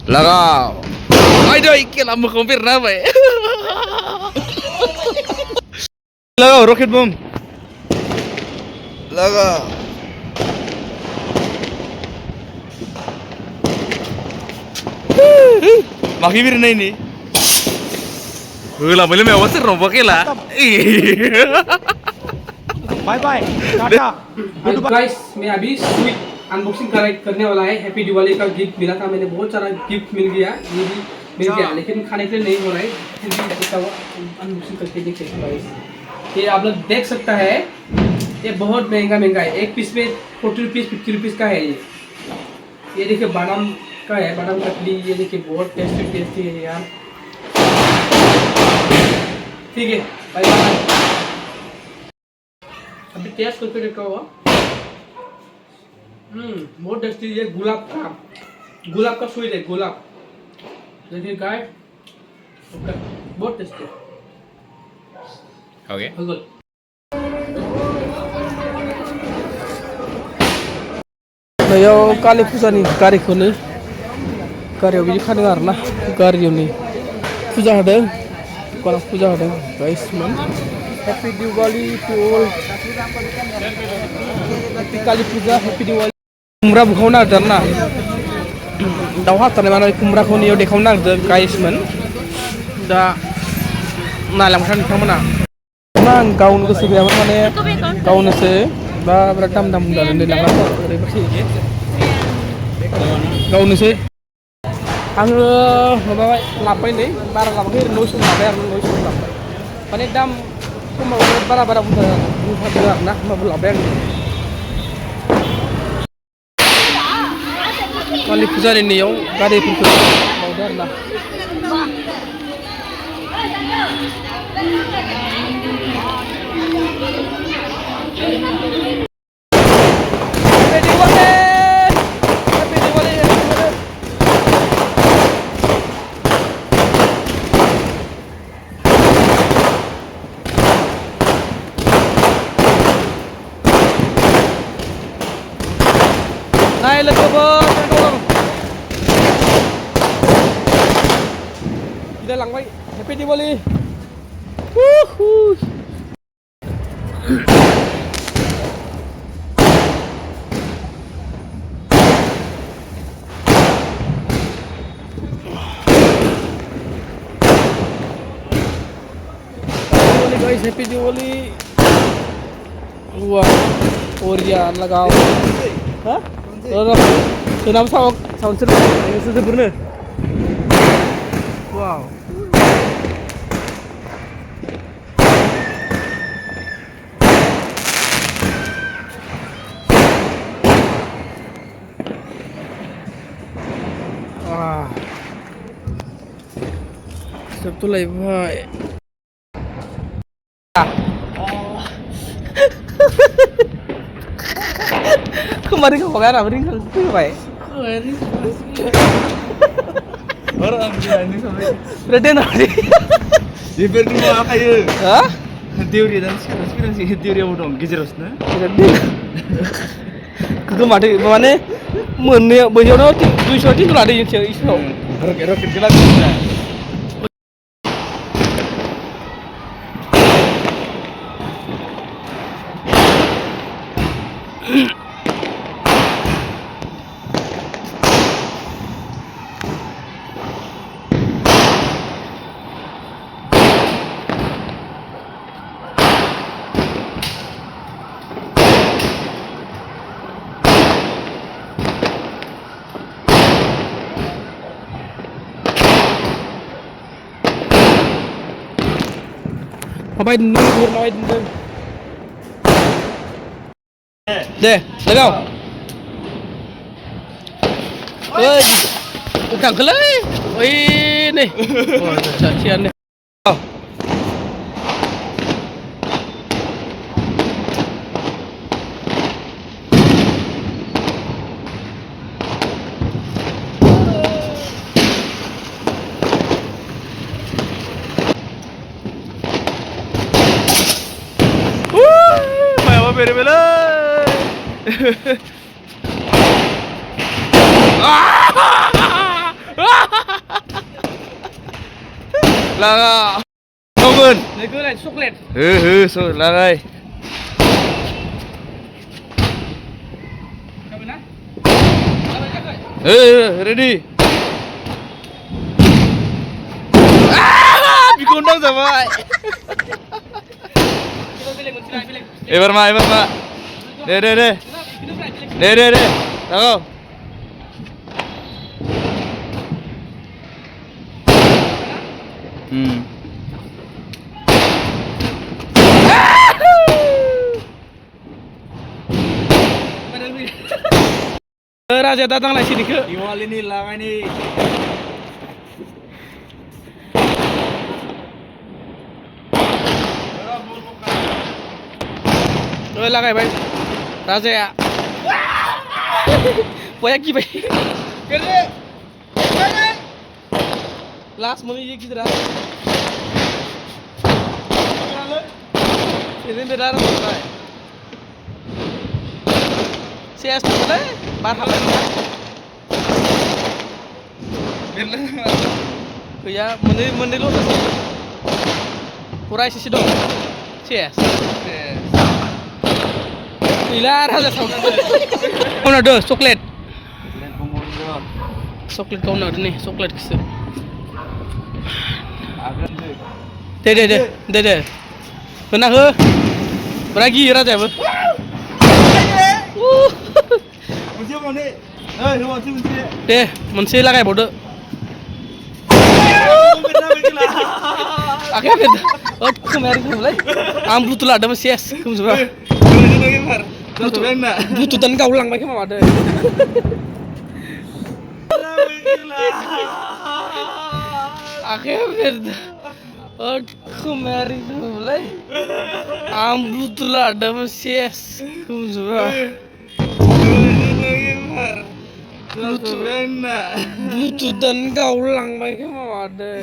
लगाओ भाई जो इक्के lama kau pernah apa ya लगाओ rocket bomb लगाओ maki bir ini lah boleh mewah sih rombak lah bye bye tata guys मैं अभी स्वीट अनबॉक्सिंग करने वाला है। हैप्पी दिवाली का गिफ्ट मिला था, मैंने बहुत सारा गिफ्ट मिल गया, ये भी मिल गया, लेकिन खाने के लिए नहीं हो रहा है। फिर भी इसका अनबॉक्सिंग करके देख सकते गाइस। ये आप लोग देख सकता है, ये बहुत महंगा है। एक पीस में 40 रुपीज़ 50 रुपीज़ का है ये देखिए बादाम का है, बादाम कतली। ये देखिए बहुत टेस्टी है यार। ठीक है बाय बाय। अभी टेस्ट करके देखा हुआ बहुत टेस्टी। ये गुलाब का स्वीट है, गुलाब। देखिए गाइस बहुत टेस्टी। oke बिल्कुल नयाव काली फुजानि गारिखौ नै गारियाव बिदि खादों आरोना, गारियाव नै फुजा होदों, गलाब फुजा होदों guys man. Happy Diwali to all, happy Kali puja, happy Diwali. खुमब्रा बुखावनो नागिरदों आरोना, दाउ हाथारनाय माने खुमब्राखौ नैयाव देखावनो नागिरदों गाइस मान। दा नायलांबाय था नोंथांमोना। आं गावनो गोसो गैयामोन, माने गावनोसो बा बिराद दाम होननानै लांना ओरैबायदि गावनोसै। आङो माबाबाय लाबोबाय नै, बारा लाबोआखै, ओरैनो 900 लाबाय आरो 900 लाबोबाय। माने दाम खमावनो बारा बुंथारदों आरोना, होमबाबो लाबाय आङो। कालि फुजानि नैयाव गारिफोरखौ मावदों आरोना। Naik lagi bos, tolong. Kita langbai, happy Diwali. Wuhuu. Diwali guys, happy Diwali. Wah, Oreo लगाओ. Hah? Kenapa sound sebenarnya? Wow. Wah. Sabtu lagi bhai. Kemarin kau bayar apa nih? Kemarin. Orang ini sampai. Berarti nanti. Di berdua apa ya? Hah? Teori dan sekarang sih teori apa dong? Gijeros na? Berarti. Kemarin mana? Mana banyak orang 200 itu ada yang cewek itu. Roket gelap. Apa ini? Apa ini? Deh, legal. Oi, udah gelai. Ini. Oh, cacian nih. Oh. Beri bela. Ah! Lah. Komen. Lego lại chocolate. So lah đây. Cái bên này. Ready. Bikundang sama. Ebar ma. Deh. Tahu. Raja datang lagi sini ke. Iwal ini lang ini. Lagay भाई. Raja ya. Poya की भाई. Last movie ये किधर आ? ini beda rasa. CS tu boleh, bar apa? Ya, mandi lo tu. Kurai sisi dong. CS. Ilar ada sama. Kau nak ada coklat? Coklat kau nak ada ni, coklat kisi. Deh. Kena ke? Beragi raja apa? Mesti mana? Mesti. Deh, mesti lagai bodoh. Akhirnya beda. Oh, kemarin mulai. Ambil tu lah ada masih yes. Kamu suka? Bututan kau ulang lagi mau ada. Akhirnya beda. Oh, kemarin mulai. Ambil tu lah ada masih yes. Kamu suka? Bututan kau ulang lagi mau ada.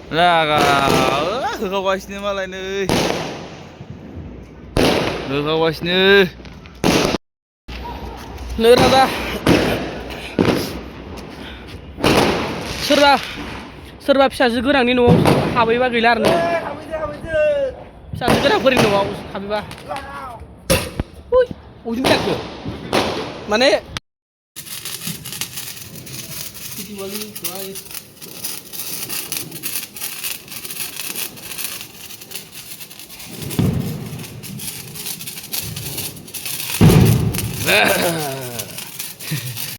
Lah kau kawas ni malah ni. Kau kawas ni. Lerada. Serba फिसाजो गोनांनि न'आव हाबैबा गैला आरो फिसाजो गोनांफोरनि न'आव हाबैबा उइ अजों जाखो माने